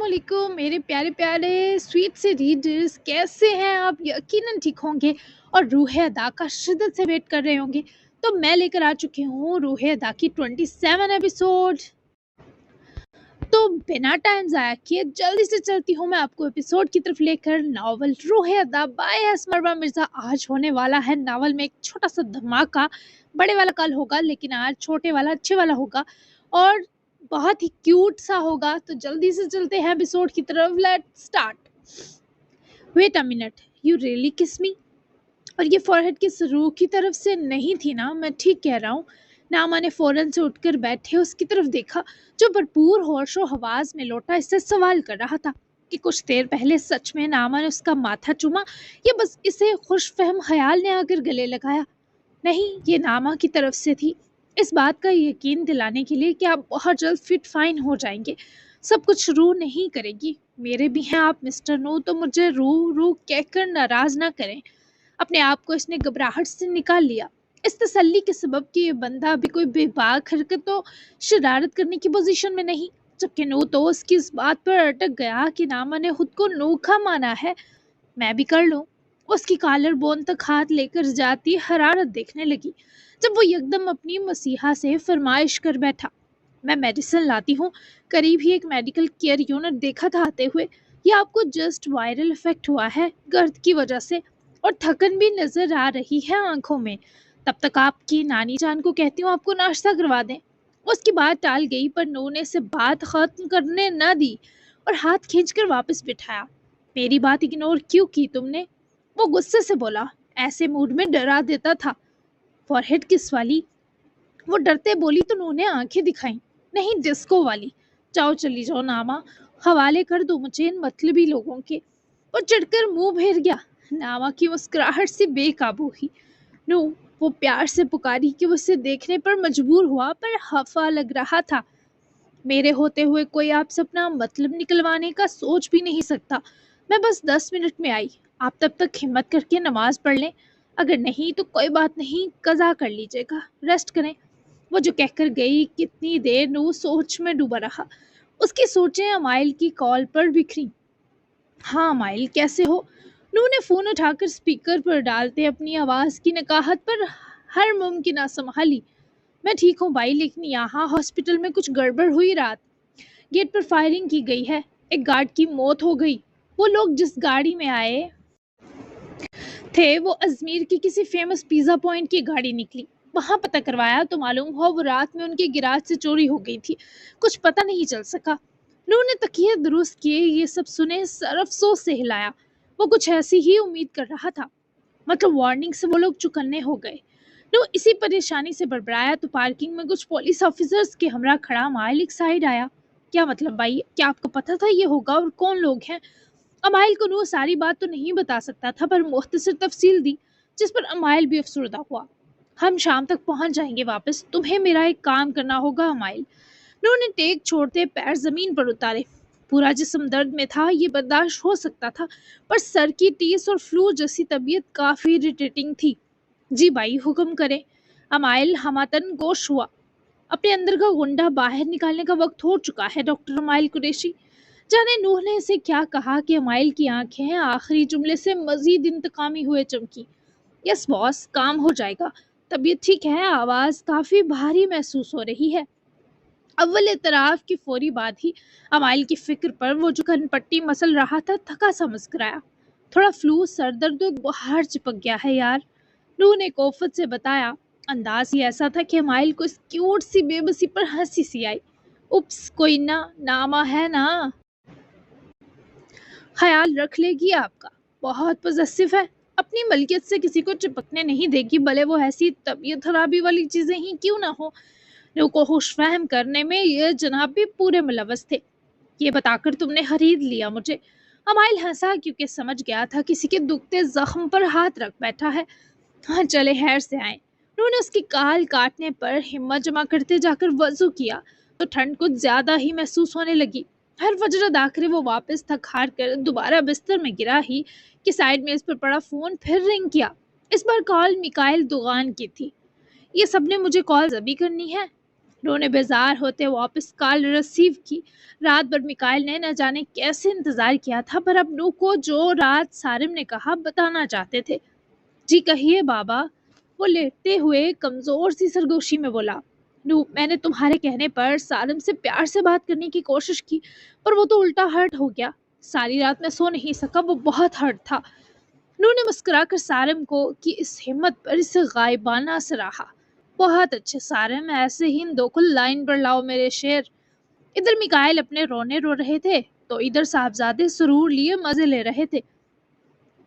वालेकुम मेरे प्यारे प्यारे स्वीट से रीडर्स, कैसे हैं आप? यकीनन ठीक होंगे और रूह अदा का शिद्दत से वेट कर रहे होंगे। तो मैं लेकर आ चुकी हूँ रूह अदा की 27 एपिसोड। तो बिना टाइम ज़ाया किए जल्दी से चलती हूँ मैं आपको एपिसोड की तरफ लेकर। नावल रूह अदा बाय असमरवा मिर्ज़ा। आज होने वाला है नावल में एक छोटा सा धमाका। बड़े वाला कल होगा, लेकिन आज छोटे वाला अच्छे वाला होगा और बहुत ही क्यूट सा होगा। तो जल्दी से चलते हैं एपिसोड की तरफ। Let's start. Wait a minute, you really kiss me? और ये फॉरहेड किस रूह की तरफ से नहीं थी ना? मैं ठीक कह रहा हूँ। नामा ने फौरन से उठकर बैठे उसकी तरफ देखा, जो भरपूर होशो हवास में लौटा इससे सवाल कर रहा था कि कुछ देर पहले सच में नामा ने उसका माथा चूमा या बस इसे खुशफहम ख्याल ने आकर गले लगाया। नहीं, ये नामा की तरफ से थी। इस बात का यकीन दिलाने के लिए कि आप बहुत जल्द फिट फाइन हो जाएंगे। सब कुछ रूह नहीं करेगी। मेरे भी हैं आप मिस्टर नो, तो मुझे रूह रूह कहकर नाराज ना करें। अपने आप को इसने घबराहट से निकाल लिया, इस तसल्ली के सबब कि ये बंदा अभी कोई बेबाक हरकत तो शरारत करने की पोजीशन में नहीं। जबकि नो तो उसकी इस बात पर अटक गया कि नामा ने खुद को नोखा माना है। मैं भी कर लूं। उसकी कॉलर बोन तक हाथ लेकर जाती हरारत देखने लगी, जब वो एकदम अपनी मसीहा से फरमाइश कर बैठा। मैं मेडिसिन लाती हूँ। करीब ही एक मेडिकल केयर यूनिट देखा था आते हुए। ये आपको जस्ट वायरल इफेक्ट हुआ है गर्द की वजह से, और थकन भी नजर आ रही है आंखों में। तब तक आपकी नानी जान को कहती हूँ आपको नाश्ता करवा दें। उसकी बात टाल गई, पर नूने से बात खत्म करने न दी और हाथ खींचकर वापस बिठाया। मेरी बात इग्नोर क्यों की तुमने? वो गुस्से से बोला। ऐसे मूड में डरा देता था। फॉरहेड किस वाली? वो डरते बोली तो उन्होंने आंखें दिखाई। नहीं, डिस्को वाली। जाओ, चली जाओ नामा, हवाले कर दो मुझे इन मतलबी लोगों के। वो चिढ़कर मुंह फेर गया। नामा की मुस्कुराहट से बेकाबू हुई। नो, वो प्यार से पुकारी कि उसे देखने पर मजबूर हुआ, पर हफा लग रहा था। मेरे होते हुए कोई आपसे अपना मतलब निकलवाने का सोच भी नहीं सकता। मैं बस 10 मिनट में आई। आप तब तक हिम्मत करके नमाज पढ़ लें। अगर नहीं तो कोई बात नहीं, कज़ा कर लीजिएगा, रेस्ट करें। वो जो कहकर गई, कितनी देर नू सोच में डूबा रहा। उसकी सोचें अमाइल की कॉल पर बिखरी। हाँ अमाइल, कैसे हो? नू ने फ़ोन उठाकर स्पीकर पर डालते अपनी आवाज़ की नकाहत पर हर मुमकिन संभाली। मैं ठीक हूँ भाई, लेकिन यहाँ हॉस्पिटल में कुछ गड़बड़ हुई रात। गेट पर फायरिंग की गई है। एक गार्ड की मौत हो गई। वो लोग जिस गाड़ी में आए थे वो अजमेर की किसी फेमस पिज़्ज़ा पॉइंट की गाड़ी निकली। वहाँ पता करवाया तो मालूम हुआ वो रात में उनके गिराज से चोरी हो गई थी। कुछ पता नहीं चल सका। लू ने तकिए दुरुस्त किए। ये सब सुने सर अफसोस से हिलाया। वो कुछ ऐसी ही उम्मीद कर रहा था। मतलब वार्निंग से वो लोग चुकन्ने हो गए। लू इसी परेशानी से बड़बड़ाया तो पार्किंग में कुछ पुलिस ऑफिसर्स के हमरा खड़ा माइल एक साइड आया। क्या मतलब भाई, क्या आपको पता था ये होगा और कौन लोग हैं? अमाइल को वो सारी बात तो नहीं बता सकता था, पर मुख्तसर तफसील दी, जिस पर अमाइल भी अफसरदा हुआ। हम शाम तक पहुंच जाएंगे वापस। तुम्हें मेरा एक काम करना होगा अमाइल। नूर ने टेक छोड़ते पैर जमीन पर उतारे। पूरा जिस्म दर्द में था, ये बर्दाश्त हो सकता था, पर सर की टीस और फ्लू जैसी तबीयत काफ़ी इरिटेटिंग थी। जी भाई, हुक्म करें। अमाइल हमातन गोश हुआ। अपने अंदर का गुंडा बाहर निकालने का वक्त हो चुका है डॉक्टर अमाइल कुरैशी। जाने नूह ने इसे क्या कहा कि अमाइल की आंखें आखिरी जुमले से मजीद इंतकामी हुए चमकी। यस बॉस, काम हो जाएगा। तबीयत ठीक है, आवाज़ काफ़ी भारी महसूस हो रही है। अव्वल एतराफ़ की फौरी बाद ही अमाइल की फिक्र पर वो जो कनपट्टी मसल रहा था थका सा मुस्कुराया। थोड़ा फ्लू, सर दर्द और बुखार चिपक गया है यार, नूह ने कोफत से बताया। अंदाज ही ऐसा था कि अमाइल को इस क्यूट सी बेबसी पर हंसी सी आई। उप्स, कोई ना, नामा है ना, ख्याल रख लेगी आपका। बहुत पॉजेसिव है। अपनी मलकियत से किसी को चिपकने नहीं देगी, भले वो ऐसी तबीयत खराबी वाली चीज़ें ही क्यों ना हो। नू को खुशफहम करने में ये जनाब भी पूरे मुलव्वस थे। ये बताकर तुमने खरीद लिया मुझे। अमाइल हंसा, क्योंकि समझ गया था किसी के दुखते जख्म पर हाथ रख बैठा है। हाँ चले, खैर से आए। नू ने उसकी काल काटने पर हिम्मत जमा करते जाकर वजू किया तो ठंड कुछ ज्यादा ही महसूस होने लगी। हर वजह दाखिले वो वापस थक हार कर दोबारा बिस्तर में गिरा ही कि साइड में इस पर पड़ा फोन फिर रिंग किया। इस बार कॉल मिकाइल दुगान की थी। ये सबने मुझे कॉल जबी करनी है। نو نے بیزار ہوتے واپس کال ریسیو کی۔ رات بھر میکائل نے نہ جانے کیسے انتظار کیا تھا، پر اب نو کو جو رات سارم نے کہا بتانا چاہتے تھے۔ جی کہیے بابا، وہ لیٹتے ہوئے کمزور سی سرگوشی میں بولا۔ نو، میں نے تمہارے کہنے پر سالم سے پیار سے بات کرنے کی کوشش کی، پر وہ تو الٹا ہرٹ ہو گیا۔ ساری رات میں سو نہیں سکا، وہ بہت ہرٹ تھا۔ نو نے مسکرا کر سارم کو کی اس ہمت پر اسے غائبانہ سراہا۔ بہت اچھے سارم، ایسے ہی ان دو کو لائن پر لاؤ میرے شیر۔ ادھر میکائل اپنے رونے رو رہے تھے تو ادھر صاحبزادے سرور لیے مزے لے رہے تھے۔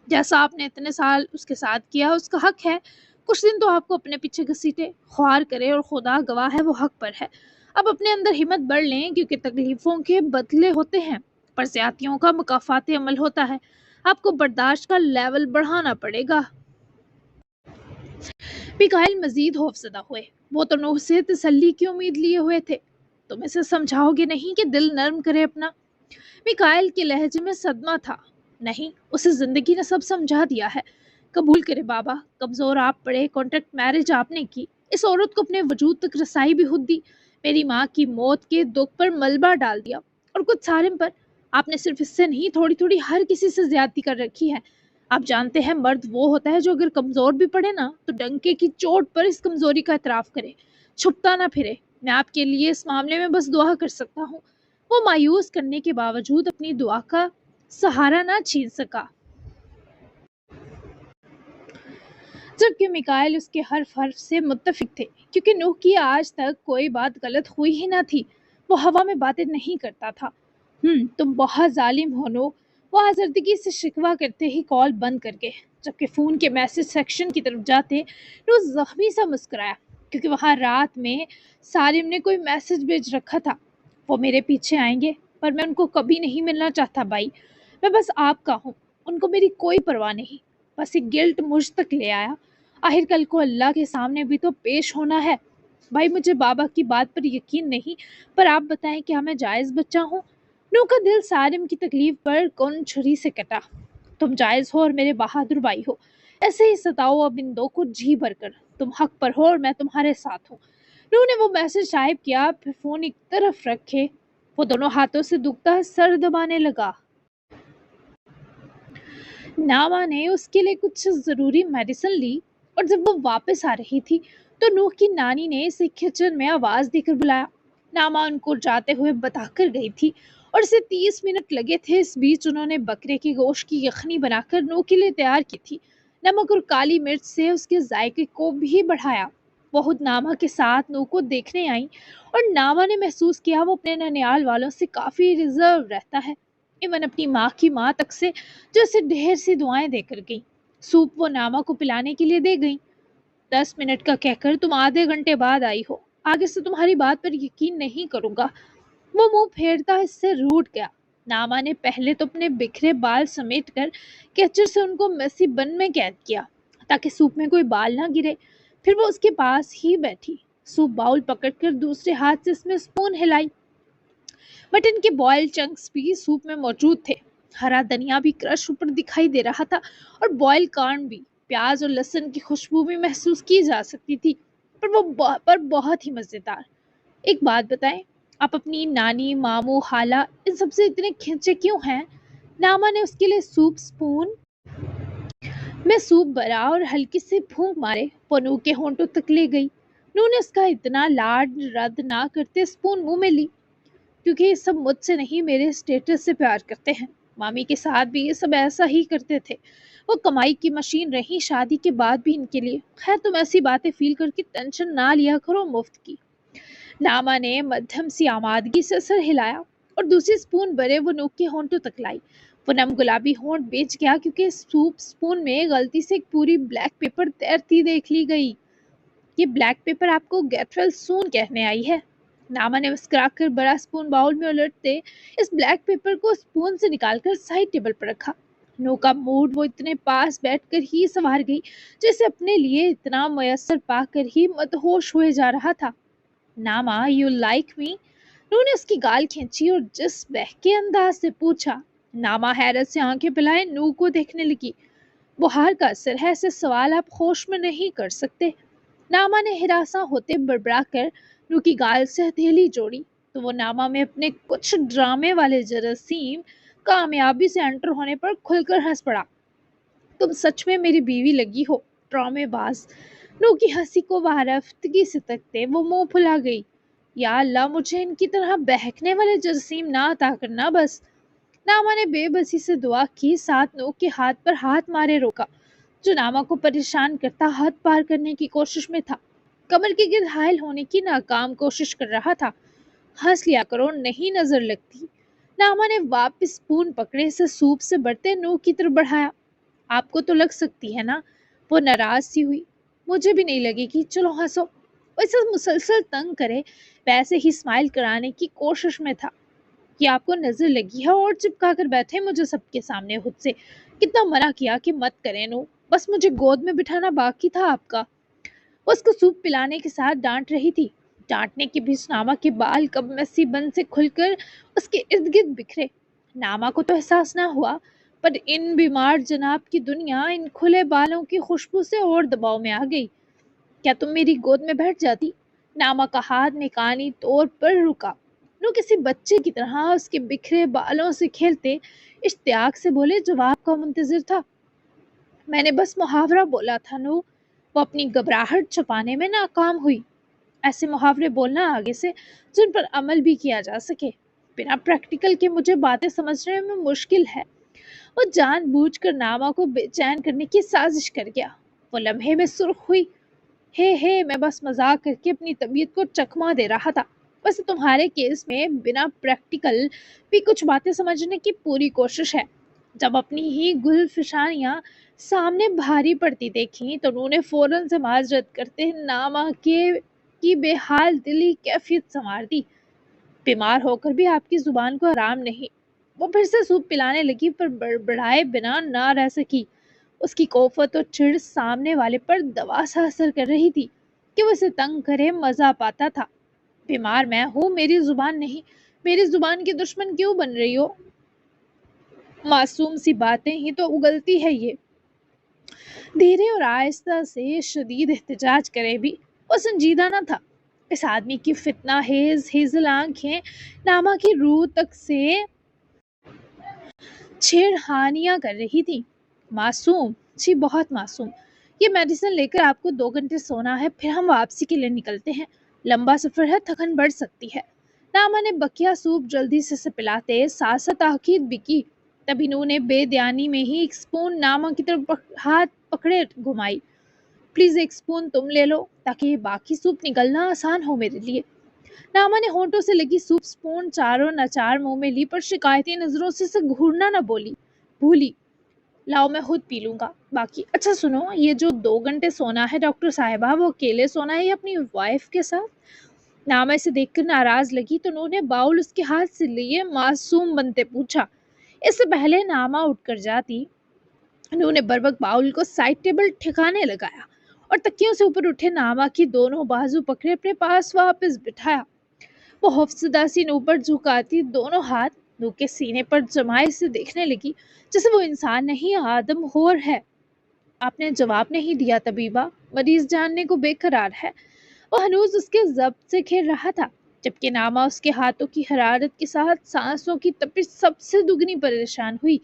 جیسا آپ نے اتنے سال اس کے ساتھ کیا اس کا حق ہے، کچھ دن تو آپ کو اپنے پیچھے گھسیٹے، خوار کرے، اور خدا گواہ ہے وہ حق پر ہے۔ اب اپنے اندر ہمت بڑھ لیں، کیونکہ تکلیفوں کے بدلے ہوتے ہیں پر زیادتیوں کا مکافات عمل ہوتا ہے۔ آپ کو برداشت کا لیول بڑھانا پڑے گا۔ میکائل مزید خوفزدہ ہوئے۔ وہ تو نوح سے تسلی کی امید لیے ہوئے تھے۔ تم اسے سمجھاؤ گے نہیں کہ دل نرم کرے اپنا؟ میکائل کے لہجے میں صدمہ تھا۔ نہیں، اسے زندگی نے سب سمجھا دیا ہے۔ قبول کرے بابا، کمزور آپ پڑے، کانٹریکٹ میرج آپ نے کی، اس عورت کو اپنے وجود تک رسائی بھی خود دی، میری ماں کی موت کے دکھ پر ملبہ ڈال دیا، اور کچھ سارم پر۔ آپ نے صرف اس سے نہیں، تھوڑی تھوڑی ہر کسی سے زیادتی کر رکھی ہے۔ آپ جانتے ہیں مرد وہ ہوتا ہے جو اگر کمزور بھی پڑے نا تو ڈنکے کی چوٹ پر اس کمزوری کا اعتراف کرے، چھپتا نہ پھرے۔ میں آپ کے لیے اس معاملے میں بس دعا کر سکتا ہوں۔ وہ مایوس کرنے کے باوجود اپنی دعا کا سہارا نہ چھین سکا، جبکہ میکائل اس کے حرف سے متفق تھے، کیونکہ نوح کی آج تک کوئی بات غلط ہوئی ہی نہ تھی۔ وہ ہوا میں باتیں نہیں کرتا تھا۔ تم بہت ظالم ہو نوح، وہ آزردگی سے شکوہ کرتے ہی کال بند کر گئے، جبکہ فون کے میسج سیکشن کی طرف جاتے نوح زخمی سا مسکرایا، کیونکہ وہاں رات میں سالم نے کوئی میسج بھیج رکھا تھا۔ وہ میرے پیچھے آئیں گے، پر میں ان کو کبھی نہیں ملنا چاہتا بھائی، میں بس آپ کا ہوں، ان کو میری کوئی پرواہ نہیں۔ بس ایک گلٹ مجھ تک لے آیا، آخر کل کو اللہ کے سامنے بھی تو پیش ہونا ہے۔ بھائی مجھے بابا کی بات پر یقین نہیں، پر آپ بتائیں کیا میں جائز بچہ ہوں؟ نو کا دل سالم کی تکلیف پر کون چھری سے کٹا۔ تم جائز ہو اور میرے بہادر بھائی ہو، ایسے ہی ستاؤ اب ان دو کو جی بھر کر، تم حق پر ہو اور میں تمہارے ساتھ ہوں۔ نو نے وہ میسج ٹائپ کیا، پھر فون ایک طرف رکھے وہ دونوں ہاتھوں سے دکھتا سر دبانے لگا۔ ناما نے اس کے لیے کچھ ضروری میڈیسن لی، اور جب وہ واپس آ رہی تھی تو نوح کی نانی نے اسے کچن میں آواز دے کر بلایا۔ ناما ان کو جاتے ہوئے بتا کر گئی تھی، اور اسے 30 منٹ لگے تھے۔ اس بیچ انہوں نے بکرے کے گوشت کی یخنی بنا کر نوح کے لیے تیار کی تھی، نمک اور کالی مرچ سے اس کے ذائقے کو بھی بڑھایا۔ وہ خود ناما کے ساتھ نوح کو دیکھنے آئیں، اور ناما نے محسوس کیا وہ اپنے ننیال والوں سے کافی ریزرو رہتا ہے، ایون اپنی ماں کی ماں تک سے، جو اسے ڈھیر سی دعائیں دے کر گئی۔ سوپ وہ ناما کو پلانے کے لیے دے گئی۔ 10 منٹ کا کہہ کر تم آدھے گھنٹے بعد آئی ہو، آگے سے تمہاری بات پر یقین نہیں کروں گا۔ وہ منہ پھیرتا اس سے روٹ گیا۔ ناما نے پہلے تو اپنے بکھرے بال سمیٹ کر کیچر سے ان کو میسی بن میں قید کیا تاکہ سوپ میں کوئی بال نہ گرے، پھر وہ اس کے پاس ہی بیٹھی، سوپ باؤل پکڑ کر دوسرے ہاتھ سے اس میں سپون ہلائی۔ مٹن کے بوائل چنکس بھی سوپ میں موجود تھے، ہرا دھنیا بھی کرش اوپر دکھائی دے رہا تھا، اور بوائل کارن بھی، پیاز اور لہسن کی خوشبو بھی محسوس کی جا سکتی تھی، پر بہت ہی مزیدار۔ ایک بات بتائیں، آپ اپنی نانی، ماموں، خالہ، ان سب سے اتنے کھنچے کیوں ہیں؟ ناما نے اس کے لیے سوپ سپون میں سوپ بھرا اور ہلکی سے پھونک مارے، وہ نوح کے ہونٹوں تک لے گئی۔ نوح نے اس کا اتنا لاڈ رد نہ کرتے سپون منہ میں لی، کیونکہ یہ سب مجھ سے نہیں میرے اسٹیٹس سے پیار کرتے ہیں۔ مامی کے ساتھ بھی یہ سب ایسا ہی کرتے تھے، وہ کمائی کی مشین رہی شادی کے بعد بھی ان کے لیے۔ خیر تم ایسی باتیں فیل کر کے ٹینشن نہ لیا کرو مفت کی۔ ناما نے مدھم سی آمادگی سے سر ہلایا اور دوسری سپون بھرے وہ نوح کے ہونٹوں تک لائی۔ وہ نم گلابی ہونٹ بیچ گیا، کیونکہ سوپ سپون میں غلطی سے ایک پوری بلیک پیپر تیرتی دیکھ لی گئی۔ یہ بلیک پیپر آپ کو گیٹ ویل سون کہنے آئی ہے؟ ناما نے مسکرا کر بڑا سپون باؤل میں الٹتے اس بلیک پیپر کو سپون سے نکال کر سائڈ ٹیبل پر رکھا۔ نو کا موڈ وہ اتنے پاس بیٹھ کر ہی سنوار گئی، جیسے اپنے لیے اتنا میسر پا کر ہی مدہوش ہوئے جا رہا تھا۔ ناما یو لائک می؟ نو نے اس کی گال کھینچی اور جس بہکے انداز سے پوچھا۔ ناما حیرت سے آنکھیں پلائے نو کو دیکھنے لگی۔ بخار کا اثر ہے، ایسے سوال آپ ہوش میں نہیں کر سکتے۔ ناما نے ہراساں ہوتے بڑبڑا کر नू की गाल से हथेली जोड़ी तो वो नामा में अपने कुछ ड्रामे वाले जरासीम कामयाबी से एंटर होने पर खुलकर हंस पड़ा। तुम सच में मेरी बीवी लगी हो, ड्रामेबाज। नू की हंसी को वारफ्तगी से तकते वो मुंह फुला गई। या अल्लाह, मुझे इनकी तरह बहकने वाले जरासीम ना अता करना बस। नामा ने बेबसी से दुआ की, साथ नू के हाथ पर हाथ मारे रोका जो नामा को परेशान करता हद पार करने की कोशिश में था। कमर के गिर्द हायल होने की नाकाम कोशिश कर रहा था। हंस लिया करो, नहीं नजर लगती। नामा ने वापस स्पून पकड़े से सूप से बढ़ते नू की तरफ बढ़ाया। आपको तो लग सकती है ना? वो नाराज सी हुई। मुझे भी नहीं लगेगी, चलो हंसो। वैसे मुसलसल तंग करे वैसे ही स्माइल कराने की कोशिश में था कि आपको नजर लगी है और चिपका कर बैठे मुझे सबके सामने खुद से। कितना मना किया कि मत करें नू, बस मुझे गोद में बिठाना बाकी था आपका। वो उसको सूप पिलाने के साथ डांट रही थी। डांटने के बीच नामा के बाल कब मस्सी बंद से खुलकर उसके इर्द गिर्द बिखरे। नामा को तो एहसास ना हुआ, पर इन बीमार जनाब की दुनिया इन खुले बालों की खुशबू से और दबाव में आ गई। क्या तुम मेरी गोद में बैठ जाती? नामा का हाथ निकानी तौर पर रुका। नू किसी बच्चे की तरह उसके बिखरे बालों से खेलते इश्तियाक से बोले, जवाब का मुंतजिर था। मैंने बस मुहावरा बोला था नू। वो अपनी घबराहट छुपाने में नाकाम हुई। ऐसे मुहावरे बोलना आगे से जिन पर अमल भी किया जा सके। बिना प्रैक्टिकल के मुझे बातें समझने में मुश्किल है। वो जानबूझकर नामा को बेचैन करने की साजिश कर गया। वो लम्हे में सुर्ख हुई। हे मैं बस मजाक करके अपनी तबीयत को चकमा दे रहा था। वैसे तुम्हारे केस में बिना प्रैक्टिकल भी कुछ बातें समझने की पूरी कोशिश है। जब अपनी ही गुलफिशानियां सामने भारी पड़ती देखी तो उन्होंने फौरन से माजरत करते नामा के की बेहाल दिली कैफियत संवार दी। बीमार होकर भी आपकी जुबान को आराम नहीं। वो फिर से सूप पिलाने लगी पर बड़बड़ाए बिना ना रह सकी। उसकी कोफत और चिढ़ सामने वाले पर दवा सा असर कर रही थी कि वो इसे तंग करे मजा पाता था। बीमार मैं हूँ, मेरी जुबान नहीं। मेरी जुबान की दुश्मन क्यों बन रही हो? मासूम सी बातें ही तो उगलती है ये। धीरे और आहिस्ता से शदीद एहतजाज करे भी वो संजीदा न था। इस आदमी की फितना हेजल आंखें नामा की रूह तक से छेड़खानियां कर रही थी। मासूम, जी बहुत मासूम। ये मेडिसिन लेकर आपको 2 घंटे सोना है, फिर हम वापसी के लिए निकलते हैं। लंबा सफर है, थकन बढ़ सकती है। नामा ने बकिया सूप जल्दी से पिलाते साथ साथ ताकीद भी की। तभी नू ने बेध्यानी में ही एक स्पून नामा की तरफ हाथ पकड़े घुमाई। प्लीज एक स्पून तुम ले लो ताकि ये बाकी सूप निकलना आसान हो मेरे लिए। नामा ने होंठों से लगी सूप स्पून चारों नचार मुंह में ली पर शिकायती नजरों से घूरना न बोली भूली। लाओ मैं खुद पी लूंगा बाकी। अच्छा सुनो, ये जो 2 घंटे सोना है डॉक्टर साहिबा, वो अकेले सोना है या अपनी वाइफ के साथ? नामा इसे देखकर नाराज लगी तो उन्होंने बाउल उसके हाथ से लिए मासूम बनते पूछा। इससे पहले नामा उठकर जाती, उन्होंने बर्बक बाउल को साइड टेबल ठिकाने लगाया और तकियों से ऊपर उठे नामा की दोनों बाजू पकड़े अपने पास वापस बिठाया। वो हौफसदा सी ऊपर झुकाती दोनों हाथ नू के सीने पर जमाए से देखने लगी जैसे वो इंसान नहीं आदम होर है। आपने जवाब नहीं दिया तबीबा, मरीज जानने को बेकरार है। वो हनूज उसके जब्त से खेल रहा था जबकि नामा उसके हाथों की हरारत के साथ सांसों की तपिश सबसे दुगनी परेशान हुई।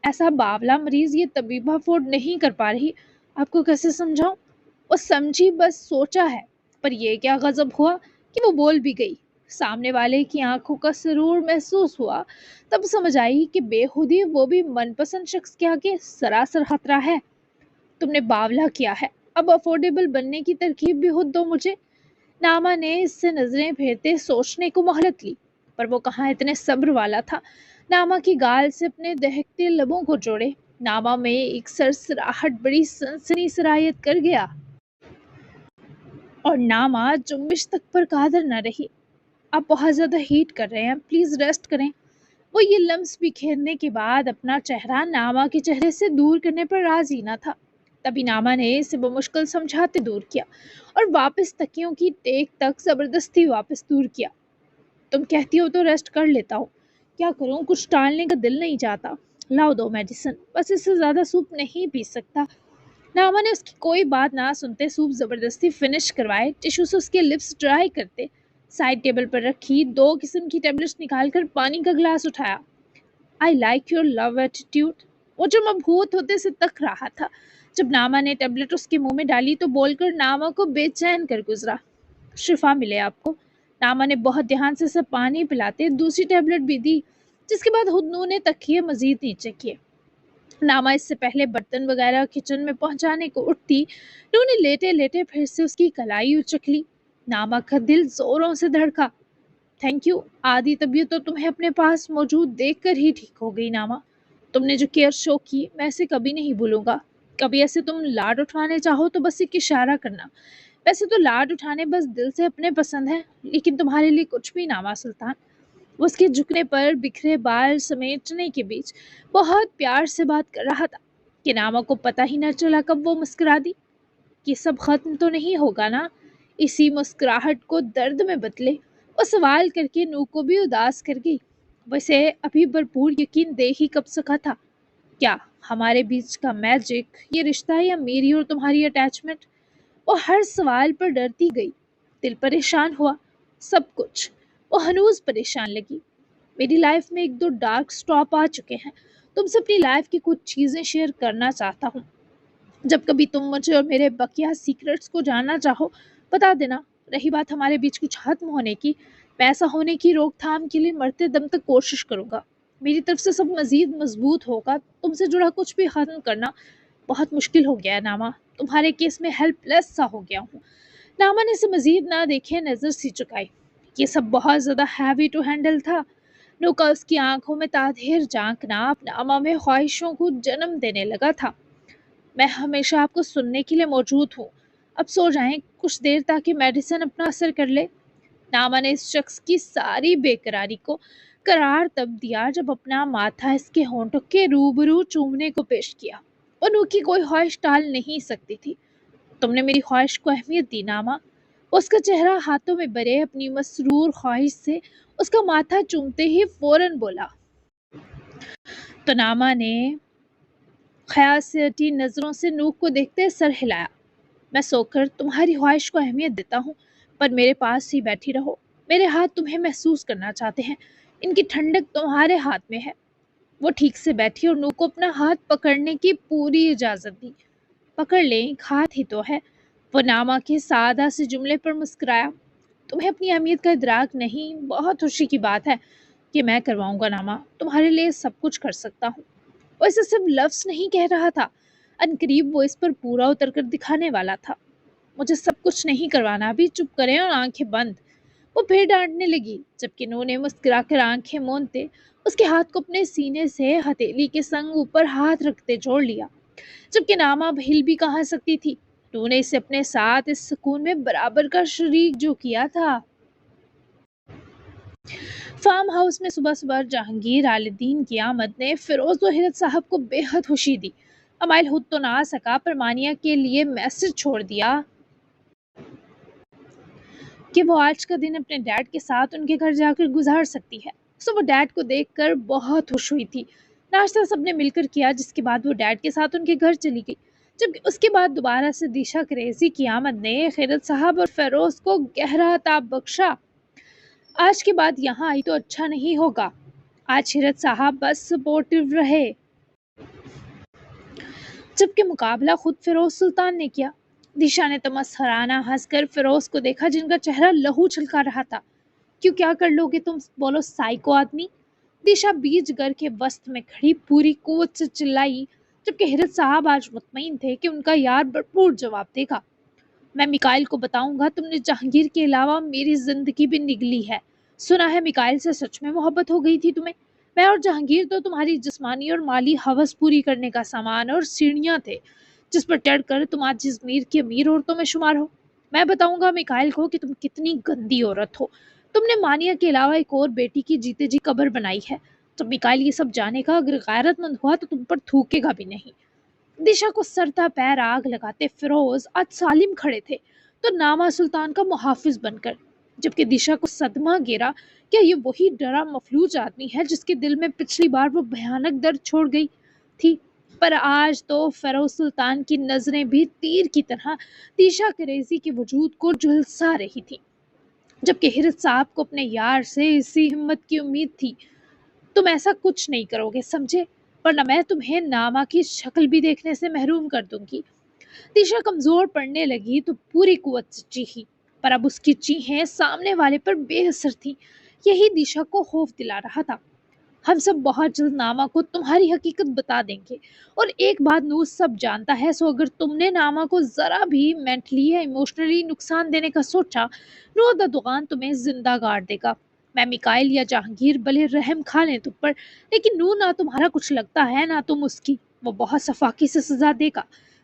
ऐसा बावला मरीज ये तबीबा अफोर्ड नहीं कर पा रही। आपको कैसे समझाऊं? वो समझी बस सोचा है, पर यह क्या गजब हुआ कि वो बोल भी गई। सामने वाले की आंखों का सरूर महसूस हुआ। तब समझ आई कि बेखुदी वो भी मनपसंद शख्स के आगे सरासर खतरा है। तुमने बावला किया है, अब अफोर्डेबल बनने की तरकीब भी खुद दो मुझे। नामा ने इससे नजरें फेरते सोचने को मोहलत ली, पर वो कहाँ इतने सब्र वाला था। नामा की गाल से अपने दहकते लबों को जोड़े। नामा में एक सरसराहट बड़ी सनसनी सरायत कर गया और नामा जुम्बिश तक पर कादर न रही। आप बहुत ज्यादा हीट कर रहे हैं, प्लीज रेस्ट करें। वो ये लम्स बिखेरने के बाद अपना चेहरा नामा के चेहरे से दूर करने पर राजी न था। तभी नामा ने इसे बमुश्किल समझाते दूर किया और वापस तकियों की टेक तक जबरदस्ती वापस दूर किया। तुम कहती हो तो रेस्ट कर लेता हूँ, क्या करूँ, कुछ टालने का दिल नहीं चाहता। लाओ दो मेडिसिन, बस इससे ज्यादा सूप नहीं पी सकता। नामा ने उसकी कोई बात ना सुनते सूप जबरदस्ती फिनिश करवाए, टिश्यू से उसके लिप्स ड्राई करते साइड टेबल पर रखी 2 किस्म की टेबलेट्स निकालकर पानी का ग्लास उठाया। I like your love attitude, वो जो मबहूत होते से तक रहा था। जब नामा ने टेबलेट उसके मुंह में डाली तो बोलकर नामा को बेचैन कर गुजरा, शिफा मिले आपको। नामा ने बहुत ध्यान से सब पानी पिलाते दूसरी टेबलेट भी दी, जिसके बाद हुदनू ने तकिए मजीद नीचे किए। नामा इससे पहले बर्तन वगैरह किचन में पहुंचाने को उठती, नू ने लेटे लेटे फिर से उसकी कलाई उचक ली। नामा का दिल जोरों से धड़का। थैंक यू, आधी तबीयत तो तुम्हें अपने पास मौजूद देखकर ही ठीक हो गई नामा। तुमने जो केयर शो की मैं इसे कभी नहीं भूलूंगा। कभी ऐसे तुम लाड उठाने चाहो तो बस एक इशारा करना। वैसे तो लाड उठाने बस दिल से अपने पसंद है, लेकिन तुम्हारे लिए कुछ भी नामा सुल्तान। वो उसके झुकने पर बिखरे बाल समेटने के बीच बहुत प्यार से बात कर रहा था कि नामा को पता ही न चला कब वो मुस्कुरा दी। ये सब खत्म तो नहीं होगा ना? इसी मुस्कुराहट को दर्द में बदले वो सवाल करके नू को भी उदास कर गई। वैसे अभी भरपूर यकीन दे ही कब सका था। क्या हमारे बीच का मैजिक, ये रिश्ता, या मेरी और तुम्हारी अटैचमेंट? वो हर सवाल पर डरती गई। दिल परेशान हुआ, सब कुछ। वो हनूज परेशान लगी। मेरी लाइफ में एक दो डार्क स्टॉप आ चुके हैं। तुमसे अपनी लाइफ की कुछ चीज़ें शेयर करना चाहता हूँ। जब कभी तुम मुझे और मेरे बकिया सीक्रेट्स को जानना चाहो बता देना। रही बात हमारे बीच कुछ खत्म होने की, पैसा होने की रोकथाम के लिए मरते दम तक कोशिश करूंगा। मेरी तरफ से सब मजीद मजबूत होगा। तुमसे जुड़ा कुछ भी खत्म करना बहुत मुश्किल हो गया है नामा। तुम्हारे केस में हेल्पलेस सा हो गया हूँ। नामा ने इसे मजीद ना देखे नजर सी चुकाई। ये सब बहुत ज्यादा हैवी टू हैंडल था। नूका उसकी आंखों में ताधेर झांकना अब नामा में ख्वाहिशों को जन्म देने लगा था। मैं हमेशा आपको सुनने के लिए मौजूद हूँ। अब सो जाएं कुछ देर ताकि मेडिसिन अपना असर कर ले। नामा ने इस शख्स की सारी बेकरारी को करार तब दिया जब अपना माथा इसके होंठों के रूबरू चूमने को पेश किया। और की कोई ख्वाहिश टाल नहीं सकती थी। तुमने मेरी ख्वाहिश को अहमियत दी नामा। उसका चेहरा हाथों में भरे अपनी मसरूर ख्वाहिश से उसका माथा चूमते ही फौरन बोला। तो नामा ने ख्याल से हटी नजरों से नूक को देखते सर हिलाया। मैं सोकर तुम्हारी ख्वाहिश को अहमियत देता हूँ, पर मेरे पास ही बैठी रहो। मेरे हाथ तुम्हें महसूस करना चाहते हैं, इनकी ठंडक तुम्हारे हाथ में है। वो ठीक से बैठी और नू को अपना हाथ पकड़ने की पूरी इजाजत दी। पकड़ ले, एक हाथ ही तो है। वो नामा के सादा से जुमले पर मुस्कुराया। तुम्हें अपनी अहमियत का इदराक नहीं, बहुत खुशी की बात है कि मैं करवाऊंगा नामा, तुम्हारे लिए सब कुछ कर सकता हूँ। वो इसे सिर्फ लफ्ज नहीं कह रहा था, अनकरीब वो इस पर पूरा उतर कर दिखाने वाला था। मुझे सब कुछ नहीं करवाना, अभी चुप करें और आंखें बंद। वो फिर डांटने लगी, जबकि नू ने मुस्कुराकर आंखें मूंदते उसके हाथ को अपने सीने से हथेली के संग ऊपर हाथ रखते जोड़ लिया। जबकि नामा अब हिल भी कहाँ सकती थी। नू ने इसे अपने साथ इस सुकून में बराबर का शरीक जो किया था। फार्म हाउस में सुबह सुबह जहांगीर आलिदीन की आमद ने फिरोज और हिरत साहब को बेहद खुशी दी। अमाइल खुद तो ना आ सका, पर मानिया के लिए मैसेज छोड़ दिया कि वो आज का दिन अपने डैड के साथ उनके घर जाकर गुजार सकती है। सो वो डैड को देखकर बहुत खुश हुई थी। नाश्ता सबने मिलकर किया, जिसके बाद वो डैड के साथ उनके घर चली गई। जब उसके बाद दोबारा से दिशा क्रेजी की आमद ने खैरत साहब और फेरोज को गहरा ताब बख्शा। आज के बाद यहाँ आई तो अच्छा नहीं होगा। आज हिरत साहब बस सपोर्टिव रहे, जबकि मुकाबला खुद फिरोज सुल्तान ने किया। दिशा ने तमस्खराना हंसकर फिरोज को देखा, जिनका चेहरा लहू छलका रहा था। क्यों, क्या कर लोगे तुम, बोलो साइको आदमी। दिशा बीज घर के वस्त में खड़ी पूरी कुवत से चिल्लाई, जबकि हिरत साहब आज मुतमईन थे कि उनका यार भरपूर जवाब देगा। मैं मिकाइल को बताऊंगा तुमने जहांगीर के अलावा मेरी जिंदगी भी निगली है। सुना है मिकाइल से सच में मोहब्बत हो गई थी तुम्हें। मैं और जहांगीर तो तुम्हारी जिस्मानी और माली हवस पूरी करने का सामान और सीढ़ियां थे, जिस पर चढ़कर तुम आज अजमेर की अमीर औरतों में शुमार हो। मैं बताऊंगा मिकाइल को कि तुम कितनी गंदी औरत हो। तुमने मानिया के अलावा एक और बेटी की जीते जी कब्र बनाई है। जब मिकाइल ये सब जानेगा, अगर गैरतमंद हुआ तो तुम पर थूकेगा भी नहीं। दिशा को सरता पैर आग लगाते फिरोज आज सालिम खड़े थे, तो नामा सुल्तान का मुहाफिज बनकर। जबकि दिशा को सदमा गिरा, क्या ये वही डरा मफलूज आदमी है जिसके दिल में पिछली बार वो भयानक दर्द छोड़ गई थी। پر آج تو فیروز سلطان کی نظریں بھی تیر کی طرح تیشا کریزی کے وجود کو جھلسا رہی تھی، جبکہ حیرت صاحب کو اپنے یار سے اسی ہمت کی امید تھی۔ تم ایسا کچھ نہیں کرو گے، سمجھے؟ ورنہ میں تمہیں ناما کی شکل بھی دیکھنے سے محروم کر دوں گی۔ تیشا کمزور پڑنے لگی تو پوری قوت سے چیخی، پر اب اس کی چیخیں سامنے والے پر بے اثر تھیں۔ یہی دیشا کو خوف دلا رہا تھا۔ ہم سب بہت جلد ناما کو تمہاری حقیقت بتا دیں گے، اور ایک بات نور سب جانتا ہے، سو اگر تم نے ناما کو ذرا بھی مینٹلی یا ایموشنلی نقصان دینے کا سوچا، نور ددوغان تمہیں زندہ گاڑ دے گا۔ میں میکائل یا جہانگیر بھلے رحم کھا لیں تم پر، لیکن نور نہ تمہارا کچھ لگتا ہے نہ تم اس کی۔ وہ بہت صفاقی سے سزا دے گا۔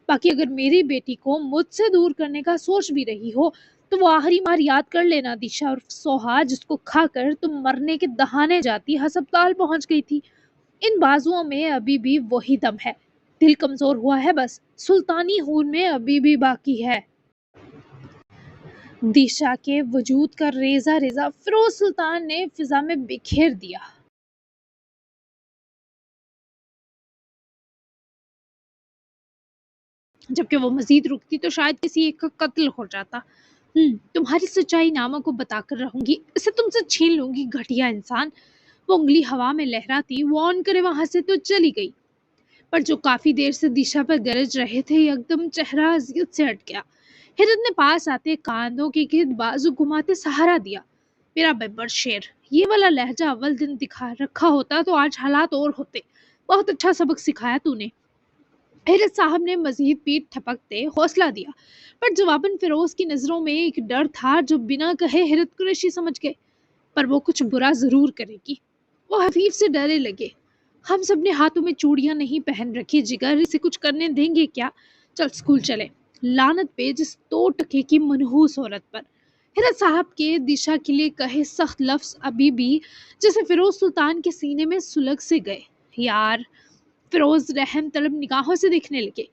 باقی اگر میری بیٹی کو مجھ سے دور کرنے کا سوچ بھی رہی ہو تو وہ آخری مار یاد کر لینا، دیشا اور سوہا جس کو کھا کر تم مرنے کے دہانے جاتی ہسپتال پہنچ گئی تھی، ان بازوؤں میں ابھی بھی وہی دم ہے۔ دل کمزور ہوا ہے بس، سلطانی خون میں ابھی بھی باقی ہے۔ دیشا کے وجود کا ریزہ ریزہ فیروز سلطان نے فضا میں بکھیر دیا۔ جبکہ وہ مزید رکتی تو شاید کسی ایک کا قتل ہو جاتا۔ تمہاری سچائی نامہ کو بتا کر رہوں گی، اسے تم سے چھین لوں گی، گھٹیا انسان۔ وہ انگلی ہوا میں لہراتی وہ آن کرے وہاں سے تو چلی گئی، پر جو کافی دیر سے دیشا پر گرج رہے تھے ایک دم چہرہ اذیت سے ہٹ گیا۔ ہرت نے پاس آتے کاندھوں کے گرد بازو گھماتے سہارا دیا۔ میرا ببر شیر، یہ والا لہجہ اول دن دکھا رکھا ہوتا تو آج حالات اور ہوتے۔ بہت اچھا سبق سکھایا تو نے۔ حیرت صاحب نے مزید پیٹ تھپکتے حوصلہ دیا، پر جواباً فیروز کی نظروں میں ایک ڈر تھا جو بنا کہے حیرت قریشی سمجھ گئے، پر وہ کچھ برا ضرور کرے گی۔ وہ حفیظ سے ڈرے لگے۔ ہم سب نے ہاتھوں میں چوڑیاں نہیں پہن رکھی، جگر اسے کچھ کرنے دیں گے کیا؟ چل اسکول چلے۔ لعنت پہ جس دو ٹکے کی منحوس عورت پر۔ حیرت صاحب کے دیشا کے لیے کہے سخت لفظ ابھی بھی جیسے فیروز سلطان کے سینے میں سلگ سے گئے۔ یار، فیروز رحم طلب نگاہوں سے دیکھنے لگے۔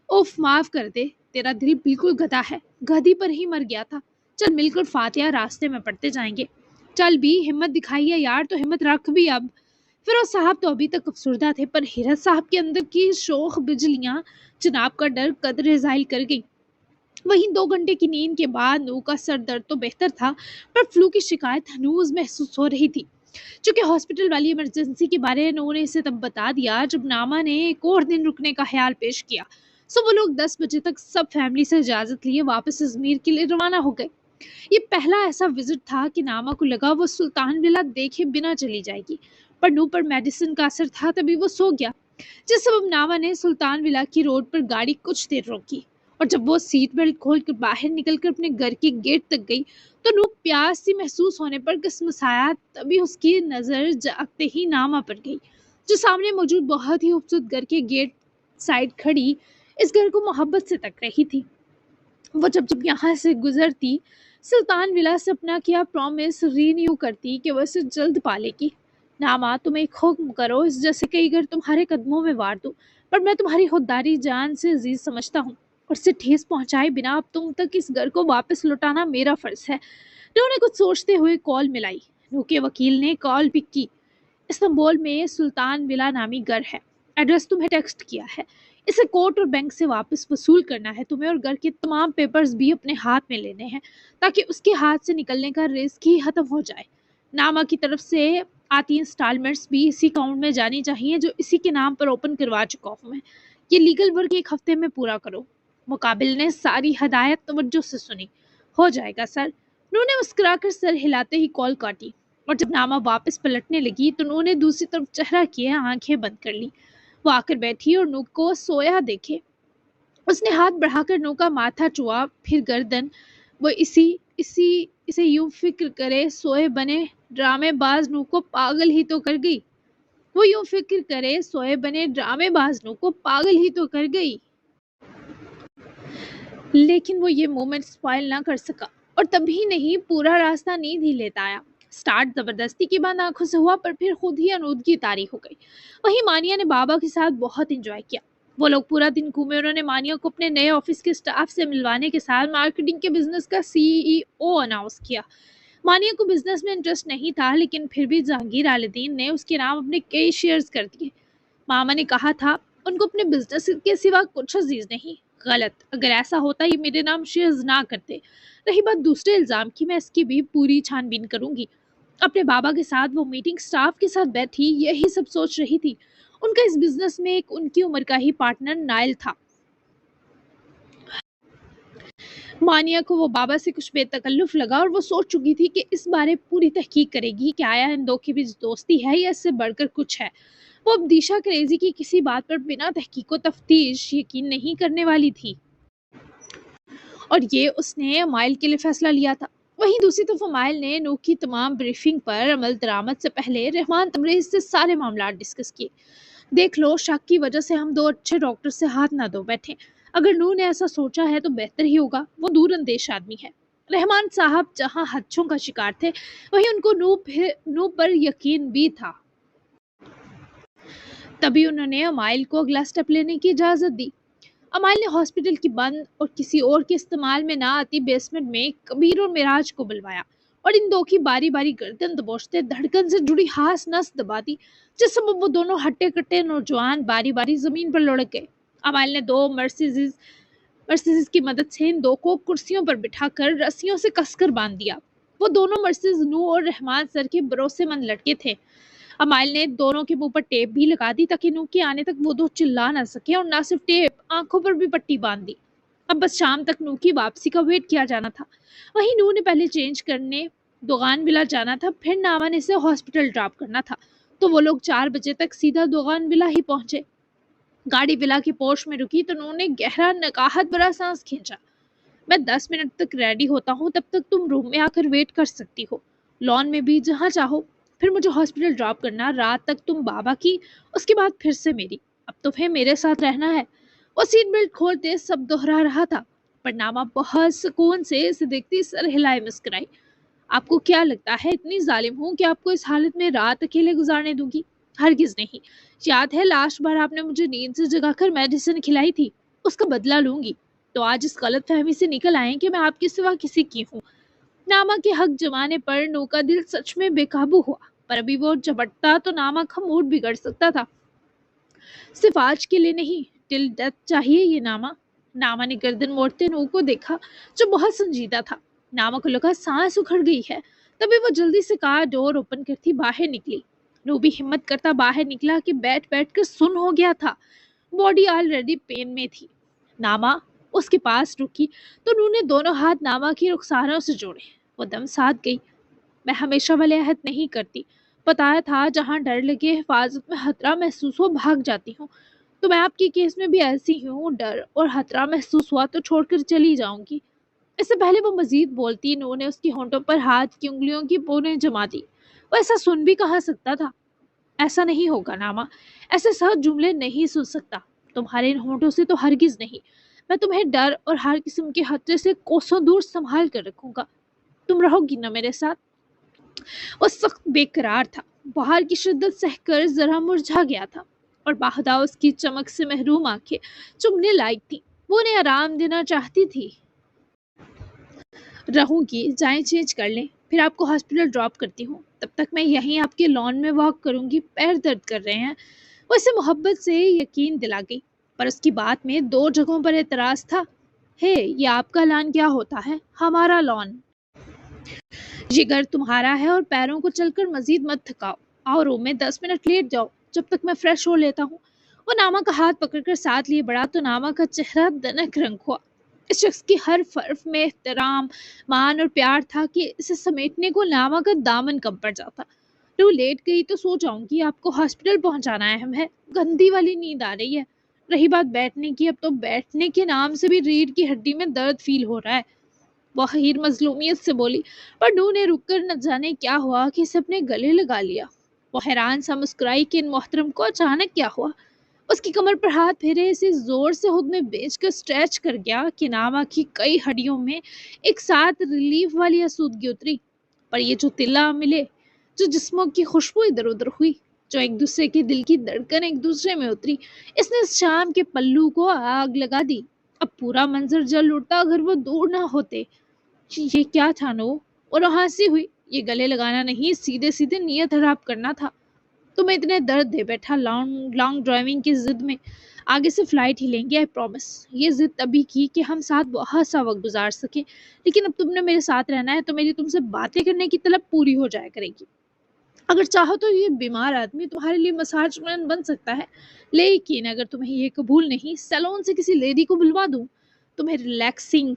اوف، معاف کر دے، تیرا دل بالکل گدھا ہے، گدھی پر ہی مر گیا تھا۔ چل مل کر فاتحہ راستے میں پڑھتے جائیں گے۔ چل بھی، ہمت دکھائی ہے یار تو ہمت رکھ بھی اب۔ فیروز صاحب تو ابھی تک افسردہ تھے، پر حیرت صاحب کے اندر کی شوخ بجلیاں جناب کا ڈر قدرے زائل کر گئی۔ وہیں 2 گھنٹے کی نیند کے بعد نو کا سر درد تو بہتر تھا، پر فلو کی شکایت ہنوز محسوس ہو رہی تھی۔ چونکہ ہاسپٹل والی ایمرجنسی کے بارے نو نے اسے تب بتا دیا جب ناما نے ایک اور دن رکنے کا خیال پیش کیا، سو وہ لوگ 10 بجے تک سب فیملی سے اجازت لیے واپس ازمیر کے لیے روانہ ہو گئے۔ یہ پہلا ایسا وزٹ تھا کہ ناما کو لگا وہ سلطان ولا دیکھے بنا چلی جائے گی، پر نو پر میڈیسن کا اثر تھا تبھی وہ سو گیا، جس سبب ناما نے سلطان ولا کی روڈ پر گاڑی کچھ دیر روکی، اور جب وہ سیٹ بیلٹ کھول کر باہر نکل کر اپنے گھر کی گیٹ تک گئی تو نو پیاس سی محسوس ہونے پر کسمسایا، تبھی اس کی نظر جاگتے ہی ناما پر گئی، جو سامنے موجود بہت ہی خوبصورت گھر کے گیٹ سائڈ کھڑی اس گھر کو محبت سے تک رہی تھی۔ وہ جب یہاں سے گزرتی سلطان ولا سے اپنا کیا پرومس رینیو کرتی کہ وہ اسے جلد پالے گی۔ ناما، تم ایک حکم کرو، اس جیسے کئی گھر تمہارے قدموں میں وار دوں، پر میں تمہاری خودداری جان سے عزیز سمجھتا ہوں، اور اسے ٹھیس پہنچائے بنا اب تم تک اس گھر کو واپس لوٹانا میرا فرض ہے۔ نو نے کچھ سوچتے ہوئے کال ملائی۔ نو کے وکیل نے کال پک کی۔ استنبول میں سلطان ولا نامی گھر ہے، ایڈریس تمہیں ٹیکسٹ کیا ہے، اسے کورٹ اور بینک سے واپس وصول کرنا ہے تمہیں، اور گھر کے تمام پیپرز بھی اپنے ہاتھ میں لینے ہیں تاکہ اس کے ہاتھ سے نکلنے کا رسک ہی ختم ہو جائے۔ ناما کی طرف سے آتی انسٹالمنٹس بھی اسی اکاؤنٹ میں جانی چاہیے جو اسی کے نام پر اوپن کروا چکا ہوں میں۔ یہ لیگل ورک 1 ہفتے میں پورا کرو۔ مقابل نے ساری ہدایت توجہ سے سنی۔ ہو جائے گا سر۔ نو نے مسکرا کر سر ہلاتے ہی کال کاٹی، اور جب ناما واپس پلٹنے لگی تو نو نے دوسری طرف چہرہ کیے آنکھیں بند کر لی۔ وہ آ کر بیٹھی اور نو کو سویا دیکھے۔ اس نے ہاتھ بڑھا کر نو کا ماتھا چوا، پھر گردن۔ وہ اسے یوں فکر کرے سوئے بنے ڈرامے باز نو کو پاگل ہی تو کر گئی۔ وہ یوں فکر کرے سوئے بنے ڈرامے باز نو کو پاگل ہی تو کر گئی۔ لیکن وہ یہ مومنٹ سپائل نہ کر سکا، اور تبھی نہیں پورا راستہ نیند ہی لیتا آیا۔ سٹارٹ زبردستی کی بند آنکھوں سے ہوا، پر پھر خود ہی انودگی طاری ہو گئی۔ وہیں مانیہ نے بابا کے ساتھ بہت انجوائے کیا۔ وہ لوگ پورا دن گھومے، انہوں نے مانیہ کو اپنے نئے آفس کے سٹاف سے ملوانے کے ساتھ مارکیٹنگ کے بزنس کا CEO اناؤنس کیا۔ مانیہ کو بزنس میں انٹرسٹ نہیں تھا، لیکن پھر بھی جہانگیر آل دین نے اس کے نام اپنے کئی شیئرز کر دیے۔ ماما نے کہا تھا उनको अपने बिजनेस के सिवा कुछ अजीज नहीं। गलत। अगर ऐसा होता ये मेरे नाम शेयर ना करते। रही बात दूसरे इल्जाम की, मैं इसकी भी पूरी छानबीन करूंगी। अपने बाबा के साथ वो मीटिंग स्टाफ के साथ बैठी यही सब सोच रही थी। उनका इस बिजनेस में एक उनकी उम्र का ही पार्टनर नाइल था। मानिया को वो बाबा से कुछ बेतकल्लुफ लगा और वो सोच चुकी थी कि इस बारे पूरी तहकीक करेगी कि आया इन दो के बीच दोस्ती है या इससे बढ़कर कुछ है। वो अब दिशा क्रेजी की किसी बात पर बिना तहकीक व तफ्तीश यकीन नहीं करने वाली थी, और ये उसने अमाइल के लिए फैसला लिया था। वहीं दूसरी तरफ अमाइल ने नूह की तमाम ब्रीफिंग पर अमल दरामद से पहले रहमान तमरेज से सारे मामला डिस्कस किए। देख लो, शक की वजह से हम दो अच्छे डॉक्टर से हाथ ना धो बैठे। अगर नूह ने ऐसा सोचा है तो बेहतर ही होगा। वो दूर अंदेश आदमी है। रहमान साहब जहां हदसों का शिकार थे, वहीं उनको नूह पर यकीन भी था। तभी उन्होंने अमाइल को अगला स्टेप लेने की इजाजत दी। अमाइल ने हॉस्पिटल की बंद और किसी और के इस्तेमाल में ना आती बेसमेंट में कबीर और मिराज को बुलवाया और इन दो की बारी बारी गर्दन दबोचते धड़कन से जुड़ी हास नस दबा दी, जिस सबब वो दोनों हट्टे कट्टे नौजवान बारी बारी जमीन पर लुढ़क गए। अमाइल ने दो मर्सिडीज की मदद से इन दो को कुर्सियों पर बिठाकर रस्सियों से कसकर बांध दिया। वो दोनों मर्सिडीज नूह और रहमान सर के भरोसेमंद लड़के थे। अमाइल ने दोनों के मुंह पर टेप भी लगा दी ताकि नूह के आने तक वो दो चिल्ला ना सके, और ना सिर्फ टेप, आंखों पर भी पट्टी बांध दी। अब बस शाम तक नूह की वापसी का वेट किया जाना था। वहीं नूह ने पहले चेंज करने दोगान विला जाना था, फिर नामा ने इसे हॉस्पिटल ड्रॉप करना था। तो वो लोग 4 बजे तक सीधा दोगान विला ही पहुंचे। गाड़ी विला के पोर्च में रुकी तो नूह ने गहरा नकाहत भरा सांस खींचा। मैं 10 मिनट तक रेडी होता हूँ, तब तक तुम रूम में आकर वेट कर सकती हो, लॉन में भी, जहाँ चाहो। फिर मुझे हॉस्पिटल ड्रॉप करना, रात तक तुम बाबा की, उसके बाद फिर से मेरी। अब तो फिर मेरे साथ रहना है। वो सीट बेल्ट खोलते सब दोहरा रहा था, पर नामा बहुत सुकून से इसे देखती सर हिलाए मुस्कुराई। आपको क्या लगता है इतनी जालिम हूँ कि आपको इस हालत में रात अकेले गुजारने दूंगी? हरगिज नहीं। याद है लास्ट बार आपने मुझे नींद से जगाकर मेडिसिन खिलाई थी, उसका बदला लूंगी। तो आज इस गलत फहमी से निकल आए कि मैं आपके सिवा किसी की हूँ। नामा के हक जमाने पर नूह का दिल सच में बेकाबू हुआ, पर अभी वो झपटता तो नामा का मूड बिगड़ सकता था। सिर्फ आज के लिए नहीं, टिल डेथ चाहिए ये नामा। नामा ने गर्दन मोड़ते नूह को देखा, जो बहुत संजीदा था। नामा को लगा सांस उखड़ गई है। तभी वो जल्दी से कार डोर ओपन करती बाहर निकली। नूह भी हिम्मत करता बाहर निकला कि बैठ बैठ कर सुन हो गया था। बॉडी ऑलरेडी पेन में थी। नामा उसके पास रुकी तो नूह ने दोनों हाथ नामा की रुखसारों से जोड़े। वो दम साध गई। मैं हमेशा वाले अहद नहीं करती। बताया था जहाँ डर लगे, हिफाजत में खतरा महसूस हो, भाग जाती हूँ। तो मैं आपके केस में भी ऐसी ही हूँ। डर और खतरा महसूस हुआ तो छोड़कर चली जाऊंगी। इससे पहले वो मजीद बोलती, नूह ने उसकी होंठों पर हाथ की उंगलियों की पोरें जमा दी। वो ऐसा सुन भी कहा सकता था। ऐसा नहीं होगा नामा, ऐसे सहज जुमले नहीं सुन सकता। तुम्हारे इन होंठों से तो हरगिज नहीं। मैं तुम्हें डर और हर किस्म के खतरे से कोसों दूर संभाल कर रखूंगा। तुम रहोगी ना मेरे साथ? वो सख्त बेकरार था। बाहर की शिद्दत सहकर जरा मुरझा गया था, और बाहदा उसकी चमक से महरूम आंखें चुभने लायक थी। वो उन्हें आराम देना चाहती थी। रहूंगी, जाएं चेंज कर लें, फिर आपको हॉस्पिटल ड्रॉप करती हूँ। तब तक मैं यहीं आपके लॉन में वॉक करूंगी। पैर दर्द कर रहे हैं। वो इसे मोहब्बत से यकीन दिला गई, पर उसकी बात में 2 जगहों पर एतराज था। हे, ये आपका लॉन क्या होता है? हमारा लॉन। ये घर तुम्हारा है, और पैरों को चलकर मजीद मत थकाओ। आओ रूम में 10 मिनट लेट जाओ, जब तक मैं फ्रेश हो लेता हूँ। वो नामा का हाथ पकड़कर साथ लिए बढ़ा तो नामा का चेहरा दनक रंग हुआ। इस शख्स की हर हर्फ में एहतराम, मान और प्यार था कि इसे समेटने को नामा का दामन कम पड़ जाता। तू लेट गई तो सो जाऊंगी, आपको हॉस्पिटल पहुंचाना अहम है। गंदी वाली नींद आ रही है। रही बात बैठने की, अब तो बैठने के नाम से भी रीढ़ की हड्डी में दर्द फील हो रहा है। वो हीर मजलूमियत से बोली, पर नूह ने रुककर न जाने क्या हुआ कि इसे अपने गले लगा लिया। वो हैरान सा मुस्कुराई कि इन मोहतरम को अचानक क्या हुआ। उसकी कमर पर हाथ फेरे इसे जोर से खुद में बेचकर स्ट्रेच कर गया कि नामा की कई हड्डियों में एक साथ रिलीफ वाली आसूदगी उतरी। पर ये जो तिल्ला मिले, जो जिस्मों की खुशबू इधर उधर हुई, जो एक दूसरे के दिल की धड़कन एक दूसरे में उतरी, इसने इस शाम के पल्लू को आग लगा दी। अब पूरा मंजर जल उठता अगर वो दूर ना होते। ये क्या था नो? और हंसी हुई। ये गले लगाना नहीं, सीधे सीधे नियत खराब करना था। तुम्हें इतने दर्द दे बैठा लॉन्ग लॉन्ग ड्राइविंग की जिद में। आगे से फ्लाइट ही लेंगे, आई प्रॉमिस। ये जिद तभी की कि हम साथ बहुत सा वक्त गुजार सके, लेकिन अब तुमने मेरे साथ रहना है तो मेरी तुमसे बातें करने की तलब पूरी हो जाया करेगी। अगर चाहो तो ये बीमार आदमी तुम्हारे लिए मसाज मैन बन सकता है, लेकिन अगर तुम्हें ये कबूल नहीं, सैलून से किसी लेडी को बुलवा दूं, तुम्हें रिलैक्सिंग